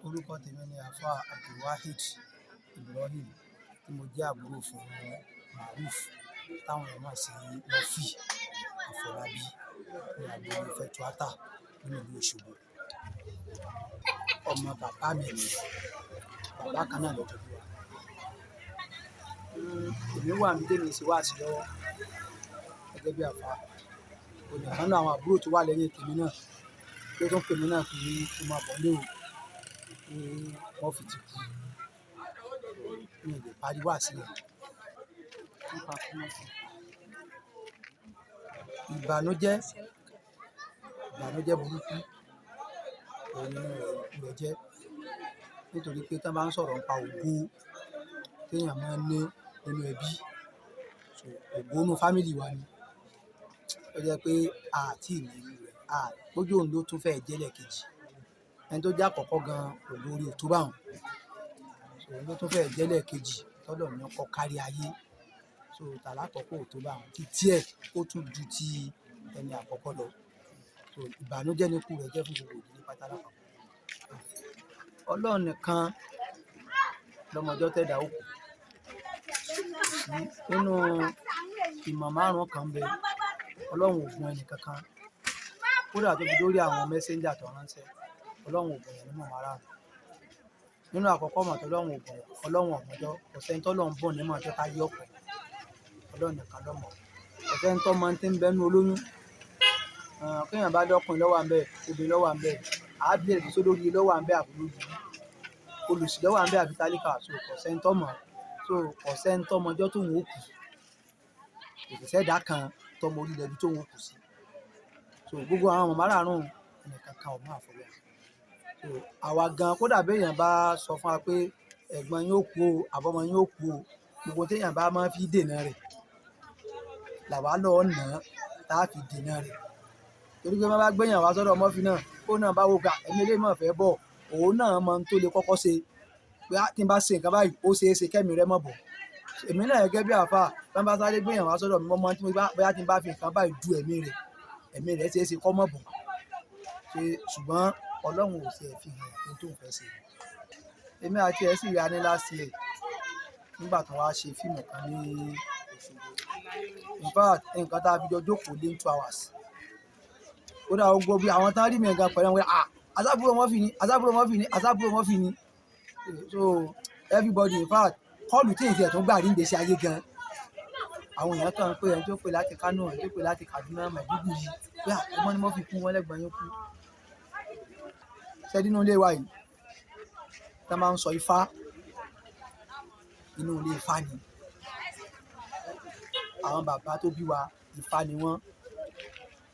Orúkọ tèmi ni Alfa Abdulwahid Ibrahim tí mo jẹ́ àbúrò fún Maruf táwọn èèyàn mọ̀ sí Murphy Afọlabi ní agboolé Fẹ̀túátà nínú ìlú Òṣogbo. Ọmọ bàbá mi ni bàbá kan náà lọ́jọ́ bí wa. Èmi wà ní tèmi ṣe wá sí lọ́wọ́ gẹ́gẹ́ bí àfà. Olùkọ́ náà àwọn àbúrò tó wà lẹ́yìn tèmi náà tó tún pè mí náà pé kí n máa bọ̀ lé o pé wọ́n fi ti kú. Mi ò lè parí wá sílẹ̀ nípa kí wọ́n fi. Ìbànújẹ́ burúkú òun ni rẹ̀ jẹ́ nítorí pé tí wọ́n bá ń sọ̀rọ̀ nípa ògo téèyàn máa ń ní nínú ẹbí, ògo inú fámìlì wa ni. Ó jẹ́ pé a àti ìlú rẹ̀ gbójú òun ló tún fẹ́ẹ̀ jẹ́ lẹ́ẹ̀kejì. Ẹni tó jẹ́ àkọ́kọ́ gan ògo orí ò tó bá wọn. Òun ló tún fẹ́ẹ̀ jẹ́ lẹ́ẹ̀kejì tọ́lọ̀ ní ọkọ̀ kárí ayé. Tàlákọ̀ọ́kọ́ ò tó bá wọn. Títí ẹ̀ ó tún ju ti ẹni àkọ́kọ́ lọ. Ìbànújẹ́ ni ikú rẹ̀ jẹ́ fún gbogbo ìdílé pátá lápapọ̀. Ọlọ́run nìkan lọ́mọjọ́ tẹ́dà ó kù. Nínú ìmọ̀ márùn-ún kan bẹ Ọlọ́run ò gun ẹnì kankan. Kódà tó fi dórí àwọn mẹ́sẹ́ńjà tó ránṣẹ́ Ọlọ́run ò gun ẹ̀yàn nínú márààrún. Nínú àkọ́kọ́ mọ̀ tó Ọlọ́run ò gun Ọlọ́run ọ̀mọ̀jọ́ kò sẹ́ni tó Ọlọ́run bọ̀ nímọ̀ tó ká yí ọ̀pọ̀. Ọlọ́run nìkan ló mọ̀. Kò sẹ́ni tó mọ tí ń bẹ́nu olóyún. Kéèyàn bá lọ́kùnrin ló wà ńbẹ̀, obìnrin ló wà ńbẹ̀, á béèrè sólórí ló wà ńbẹ̀ àbí lójú. Olùsì ló wà ńbẹ̀ àbí tálíkà. Kò sẹ́ni tó mọ̀. Kò sẹ́ni tó mọjọ́ tóun ó kù. Kò sẹ́dá kan tó mọ orílẹ̀ ibi tóun ó kù sí. Gbogbo àwọn ọmọ márààrún ẹnìkan kan ò mọ̀ àfọlọ́run. Àwa gan kódà béèyàn bá sọ fún wa pé ẹ̀gbọ́n yín ó kú o àbọ́mọ yín ó kú o, gbogbo téèyàn bá máa fi dènà rẹ̀ làwa lọ́ọ́ nà á tá a fi dènà rẹ̀. Torí pé wọ́n bá gbéyàn wá sọ́dọ̀ Murphy náà ó náà bá wo gbà ẹ̀mí eléyìí mọ̀ fẹ́ bọ̀, òun náà mọ ohun tó lè kọ́kọ́ ṣe pé tí n bá ṣe nǹkan báyìí ó ṣeé ṣe kẹ́mi rẹ̀ mọ̀ bọ̀. Èmi náà gẹ́gẹ́ bí àfà tí wọ́n bá sáré gbéyàn wá sọ́dọ̀ mi mọ́ tí mo bá tí n bá fi nǹkan báyìí du ẹ̀mí rẹ̀ ṣeé ṣe kọ́ mọ̀ bọ̀. Ṣùgbọ́n Ọlọ́run ò ṣe fi hàn ohun tó ń fẹ́ ṣe. Èmi àti ẹ̀ sì rí a ní last year nígbà tí wọ́n á ṣe fíìmù kan ní Òṣogbo. In fact nǹkan tá a fi jọ jókòó lé 2 hours. Kódà ó gbọ́ bí àwọn tán rí mi gan pẹ̀lú àwọn asábúrò Murphy ni. So everybody in fact kọ́ọ̀lù tí èyí tó gbà rí ìgbésí ayé gan. Àwọn èèyàn kan pé ẹni tó pè láti Kánò, ẹni tó pè láti Kaduna, Maiduguri pé ọmọ ni Murphy kú wọn lẹ́gbọ̀n yín kú. Ṣé nínú ilé wa yìí tí wọ́n máa ń sọ Ifá, inú ilé Ifá ni. Àwọn bàbá tó bí wa Ifá ni wọ́n.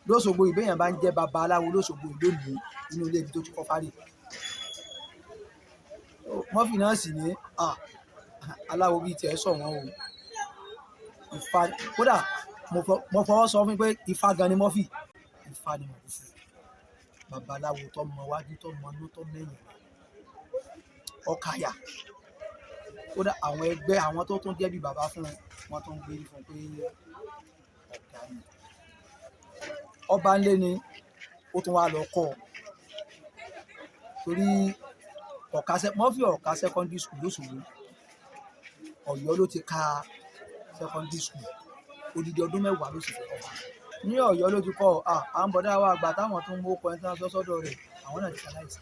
Lóṣogbo ìbéèyàn bá ń jẹ́ bàbá aláwo lóṣogbo lónìí inú ilé ibi tó ti kọ́ fárì. Murphy náà sì ní aláwo bíi tiẹ̀ sọ wọ́n o. Ifá kódà mo fọwọ́ sọ fún pé Ifá gan ni Murphy. Ifá ni Murphy. Bàbá aláwo tó mọ wájú tó mọ inú tó mẹ́yìn ọkàyà. Kódà àwọn ẹgbẹ́ àwọn tó tún jẹ́ bí bàbá fún wọn tó ń gbé fún pé ọ̀gá ni. Ọba ńlé ni ó tún wá lọ kọ́ torí Murphy ọ̀ka secondary school lóṣogbo. Ọ̀yọ́ ló ti ka secondary school odidi ọdún 10 ló sì fi kọ́. Ní Ọ̀yọ́ ló ti kọ́ àwọn bọ̀dá wa àgbà táwọn tó ń mú ọkọ̀ ẹni tí wọ́n sọ sọ́dọ̀ rẹ̀ àwọn náà ti ṣaláìsí.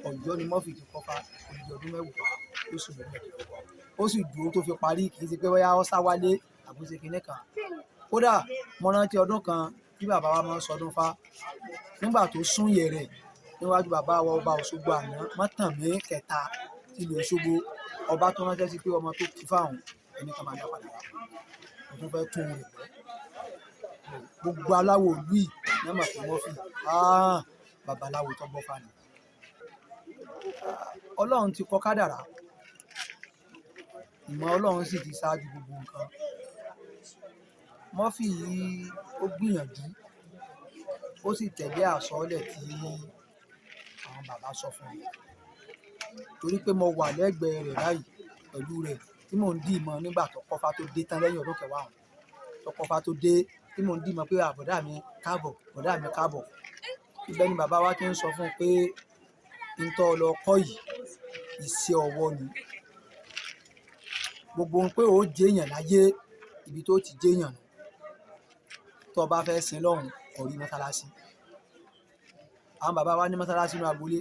Ọ̀yọ́ ni Murphy ti kọ́ fa odidi ọdún 10 lóṣogbo. Ó sì dúró tó fi parí kì í ṣe pé bóyá ó sá wálé àbúṣe kinní kan. Kódà mo rántí ọdún kan tí bàbá wa máa ń sọdún fá nígbà tó sún yẹ̀ rẹ̀ níwájú bàbá wa ọba Òṣogbo àná Mọ́tànmí kẹta ìlú Òṣogbo. Ọba tó ránṣẹ́ sí pé ọmọ tó kú fáwọn ẹni kan máa dá padà wá. Mo tún fẹ́ tún rẹ̀ lọ. Gbogbo aláwo ìlú yìí ní ọmọ pé Murphy bàbá aláwo tó gbọ́ fáni. Ọlọ́run ti kọ kádàrá. Ìmọ̀ Ọlọ́run sì ti ṣáájú gbogbo nǹkan. Murphy yìí ó gbìyànjú ó sì tẹ̀lé àsọọ́lẹ̀ tí àwọn bàbá sọ fún mi. Torí pé mo wà lẹ́gbẹ̀ẹ́ rẹ̀ báyìí pẹ̀lú rẹ̀ tí mò ń dì mọ́ nígbà tó kọ́fá tó dé tán lẹ́yìn ọdún kẹwàá ọ̀hún. Tó kọ́fá tó dé tí mò ń dì mọ́ pé bọ̀dá mi káàbọ̀. Ibẹ̀ ni bàbá wa ti ń sọ fún un pé ntọ́ lọ kọ́ yìí iṣẹ́ ọwọ́ ni gbogbo pé ó jẹ́yàn láyé ibi tó ti jẹ́yàn nù tó bá fẹ́ sin lọ́hùn kọrí mọ́sálásí. Àwọn bàbá wa ní mọ́sálásí inú agboolé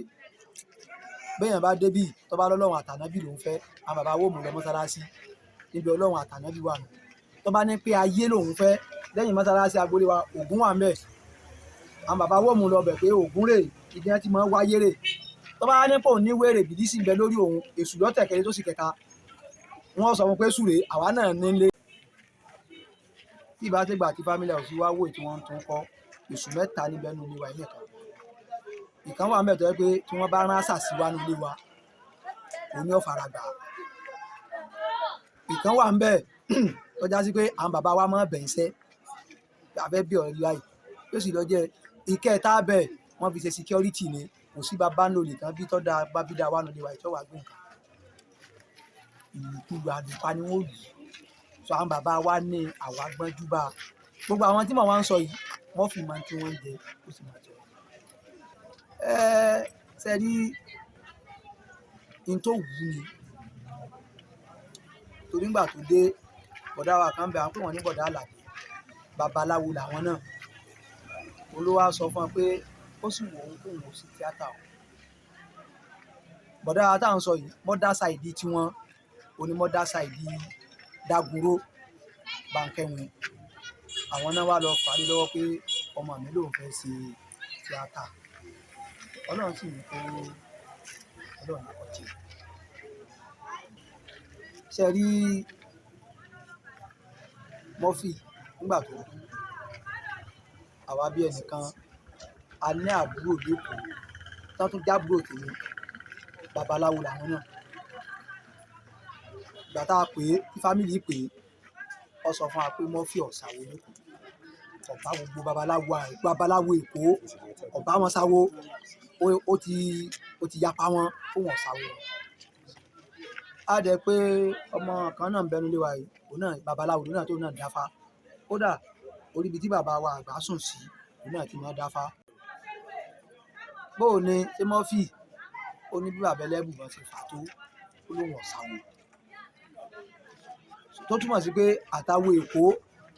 béèyàn bá débì tó bá lọ́lọ́run àtànábì lòún fẹ́ àwọn bàbá wò mú lọ mọ́sálásí níbi ọlọ́run àtànábì wà nù. Tó bá ní pé ayé lòún fẹ́ lẹ́yìn mọ́sálásí agboolé wa Ògún wà ńbẹ̀ àwọn bàbá wò mú lọ bẹ̀ pé Ògún rè ibi wọn ti máa ń wáyé rè. Tó bá ní pò ní wèrè bìlísì ń bẹ lórí òun èṣù lọ́tẹ̀ kẹrin tó sì kẹta wọ́n sọ fún pé sùrè àwa náà nílé. Tí ìbá tẹ́gbà tí family house wá wò tí wọ́n tún kọ́ èṣù mẹ́ta níbẹ̀ nínú ilé wa ilé kan. Ìkan wà ńbẹ̀ tó yẹ pé tí wọ́n bá rán àṣà sí wa nílé wa òun ni ó fara gbà. Ìkan wà ńbẹ̀ tó já sí pé àwọn bàbá wa máa bẹ̀ iṣẹ́ abẹ́ bí ọ̀rẹ́ láì yóò sì lọ jẹ́ ìkẹta bẹ̀ wọ́n fi ṣe security ni kò sí bàbá ń lò lè tán bí tọ́ da bá bí da wà nílé wa ìtọ́wà gbé nǹkan ìlú àdùpá ni wọ́n lù sọ àwọn bàbá wa ní àwa gbọ́njú bá gbogbo àwọn tí mo wá ń sọ yìí wọ́n fi máa tí wọ́n ń jẹ ó sì máa jẹ ṣe rí n tó wù ni torí ńgbà tó dé bọ̀dá wa kan bẹ̀ à ń pè wọ́n ní bọ̀dá àlàdé babaláwo làwọn náà olówó sọ fún wọn pé ó sì wò ó kóun ó sí tíátà o bọ̀dá wa táwọn sọ yìí mọ́dá ṣáìdì tiwọn onímọ̀dá ṣáìdì Dàgúrò Bánkẹ́wìn àwọn náà wà lọ fàárí lọ́wọ́ pé ọmọ mi lòun fẹ́ ṣe tíátà Ọlọ́run sì ní pé Ọlọ́run ní kọjá ṣe rí Murphy nígbà tó kú àwa bí ẹnìkan a ní àbúrò lẹ́kọ̀ọ́ tó tún jábúrò tèmi babaláwo làwọn náà ìgbà tá a pè é tí fámìlì pè é ọ sọ fún wa pé Murphy ọ̀sáwó lẹ́kọ̀ọ́ ọ̀bá gbogbo babaláwo Èkó ọ̀bá wọn sáwó ó ti yapa wọn fún wọn sáwó á jẹ pé ọmọ kan náà ń bẹnu lé wa yìí òun náà babaláwo òun náà tó náà dáfá kódà orí ibi tí bàbá wa àgbà sùn sí òun náà ti máa dáfá bóò ni ṣé Murphy ó ní bí bàbá ẹlẹ́bù wọn ṣe fà tó ó lóun ọ̀sáwó tó túmọ̀ sí pé àtàwo Èkó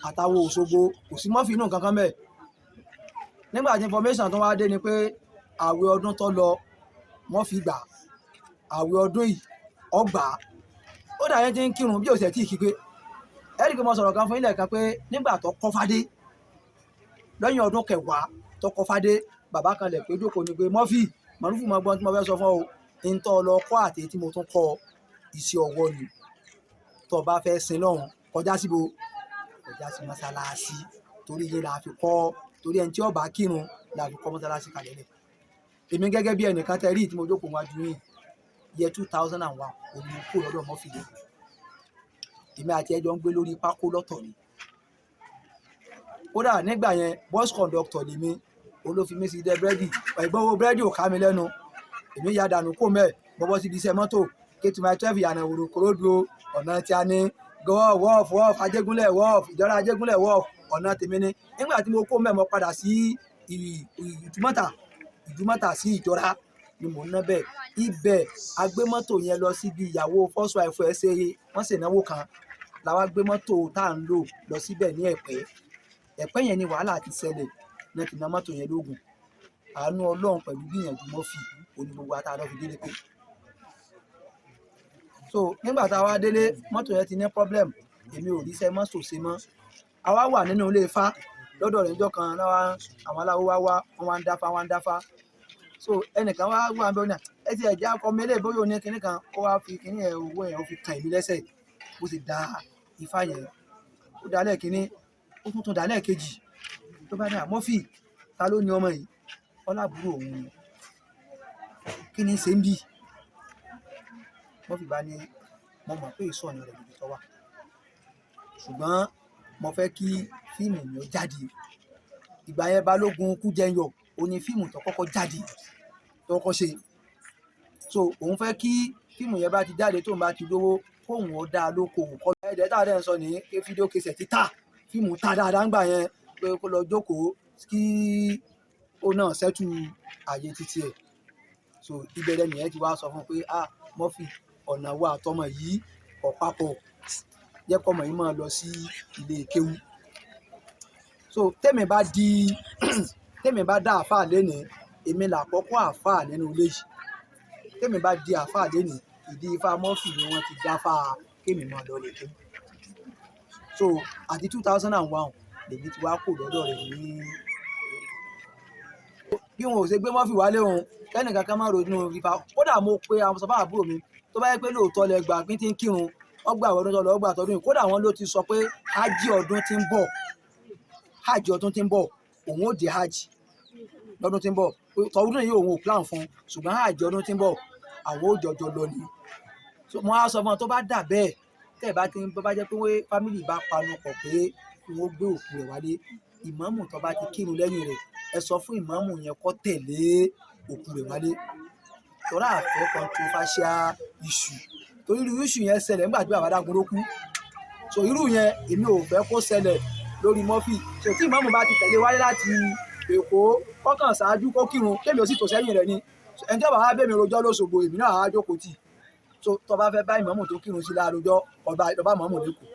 àtàwo Òṣogbo kò sí Murphy inú nǹkan kan bẹ́ẹ̀ nígbà tí information tó wá dé ni pé àwẹ̀ ọdún tó lọ Murphy gbà àwẹ̀ ọdún yìí ọgbà ó dà yẹn ti ń kírun bí òṣè tí ì kí pé ẹ̀rí pé mo sọ̀rọ̀ kan fún ilẹ̀ kan pé nígbà tó kọ́ fádé lẹ́yìn ọdún kẹwàá tó kọ́ fádé bàbá kan lẹ̀ pé jókòó ni pé Murphy màrúfù mọ́ gbọ́n tí mo fẹ́ sọ fún ọ ń tọ́ lọ kọ́ àti tí mo tún kọ́ iṣẹ́ ọwọ́ ni tó bá fẹ́ sin lọ́hùn kọjá síbo kọjá sí mọ́sálásí torí yẹn la fi kọ́ torí ẹni tí ó bá kírun la fi kọ́ mọ́sálásí kalẹ̀ lẹ̀ èmi gẹ́gẹ́ bí ẹnìkan tẹ́ rí tí mo jókòó wájú yìí yẹ 2001 òun mo kó lọ́dọ̀ Murphy lẹ́kọ̀ọ́ èmi àti ẹjọ́ ń gbé lórí pákó lọ́tọ̀ ni kódà nígbà yẹn bus conductor lèmi òun ló fi mí sí dẹ búrẹ́dì ẹ̀gbọ́n owó búrẹ́dì ò ká mi lẹ́nu èmi ya dànù kó mẹ́ẹ̀ bọ́bọ́ síbi iṣẹ́ mọ́tò K2my 12 ìyànà òwòrò kòròdú ọ̀nà tí a ní wọ́ọ̀fù Ajégúnlẹ̀ wọ́ọ̀fù ìjọra Ajégúnlẹ̀ wọ́ọ̀fù ọ̀nà tèmi ni nígbà tí mo kó mẹ́ẹ̀ mo padà sí Ìdúmọ̀tà sí ìjọra ni mò ń ná bẹ́ẹ̀ ibẹ̀ agbé mọ́tò yẹn lọ síbi ìyàwó first wife ẹ̀ ṣe wọ́n sì náwó kan làwọn gbé mọ́tò tá à ń lò lọ síbẹ̀ ní Ẹ̀pẹ́ yẹn ni wàhálà ti ṣẹlẹ̀ ní ti ná mọ́tò yẹn lóògùn àánú Ọlọ́run pẹ̀lú gbìyànjú Murphy òní gbogbo àtàlọ́ fi délé pé so nígbà tá a wá délé mọ́tò yẹn ti ní problem èmi ò ríṣẹ́ mọ́tò ṣe mọ́ a wá wà nínú ilé Ifá lọ́dọ̀ rẹ̀ níjọ́ kan àwọn aláwo wá ń dáfá so ẹnìkan wá wà ń bẹ ọ́nà ẹ ti ẹ̀jẹ̀ akọ mi eléyìí bóyá òní kinní kan ó wá fi kinní ẹ̀ owó ẹ̀ ó fi kàn mí lẹ́sẹ̀ bó ti da Ifá yẹn ó dalẹ̀ kinní ó tún dalẹ̀ kejì tó bá dà Murphy ta ló ní ọmọ yìí ọlábùrú òun ni kí ni ṣe ń bì Murphy bá ní mo mọ̀ pé ìsọ̀nù rẹ̀ níbi tó wà ṣùgbọ́n mo fẹ́ kí fíìmù mi ó jáde ìgbà yẹn Balógun Kújẹyọ ó ní fíìmù tó kọ́kọ́ jáde tó kọ́kọ́ ṣe so òun fẹ́ kí fíìmù yẹn bá ti jáde tóun bá ti lówó kóun ó dáa lókoòwò kọ́ ẹ̀ẹ́dẹ́ tá a dẹ́ ń sọ ní fídíò kẹsẹ̀ ti tà fíìmù ta dáadáa ń gbà yẹn pé kó lọ jókòó kí ó náà ṣẹ́tù ààyè títí ẹ̀ so ìbẹ̀rẹ̀ nìyẹn ti wá sọ fún pé Murphy ọ̀nà wa àtọmọ yìí ọ̀pápọ̀ jẹ́ kọ́mọ yìí máa lọ sí ilé kéwú. So tèmi bá dá àáfàá lénìí èmi làkọ́kọ́ àáfàá nínú ilé yìí. Tèmi bá di àáfàá lénìí ìdí ifá Murphy ni wọ́n ti dáfá kémi máa lọ lè kéwú. So àti 2001 lèmi ti wá kò lọ́dọ̀ rẹ̀ ní bí wọn ò ṣe gbé Murphy wálé òun kẹ́nì kankan máa ronú ifá. Kódà mo pe àwọn sọ fún àbúrò mi tó bá yẹ pé lóòótọ́ lẹ gbà pín tí ń kírun ọgbà ọdún tó lọ ọgbà tọdún yìí, kódà wọn ló ti sọ pé hajj ọdún tí ń bọ̀ òun ó dé hajj lọ́dún tí ń bọ̀. Tọdún yìí òun ò plan fún ṣùgbọ́n hajj ọdún tí ń bọ̀ àwọn ó jọjọ lọ ni. So mo á sọ fún ọ tó bá dà bẹ́ẹ̀ tẹ́ bá jẹ́ pé fámìlì bá panu pọ̀ pé kí wọ́n gbé òkú rẹ̀ wálé, ìmáàmù tó bá ti kírun lẹ́yìn rẹ̀ ẹ sọ fún ìmáàmù yẹn kó tẹ̀lé òkú rẹ̀ wálé. Tọ́lá àfẹ́ controversial issue torí irú issue yẹn ṣẹlẹ̀ nígbà tí bàbá Dágun ló kú. So irú yẹn èmi ò fẹ́ kó ṣẹlẹ̀ lórí Murphy. So tí ìmáàmù bá ti tẹ̀lé wálé láti Èkó kọ́kàn ṣáájú kó kírun kémi ò sì tò sẹ́yìn rẹ̀ ni ẹni tí ó bá wá bẹ́ẹ̀ mi rojọ́ lóṣogbo èmi náà á jókòó tì. So tó bá fẹ́ bá ìmáàmù tó kírun sí láàrọ̀jọ́ ọba ìmáàmù lẹ́kọ̀ọ́.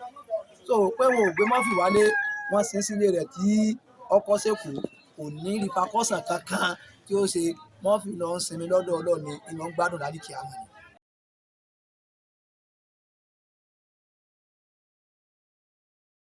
So pé wọn ò gbé Murphy wálé wọ́n sin sílé rẹ̀ tí ọkọ̀ ṣèkù kò ní repercussion kankan tí ó ṣe. Murphy lọ ń sinmi lọ́dọ̀ Ọlọ́run ni ìlọ ń gbádùn lálìkí àmọ́ ni.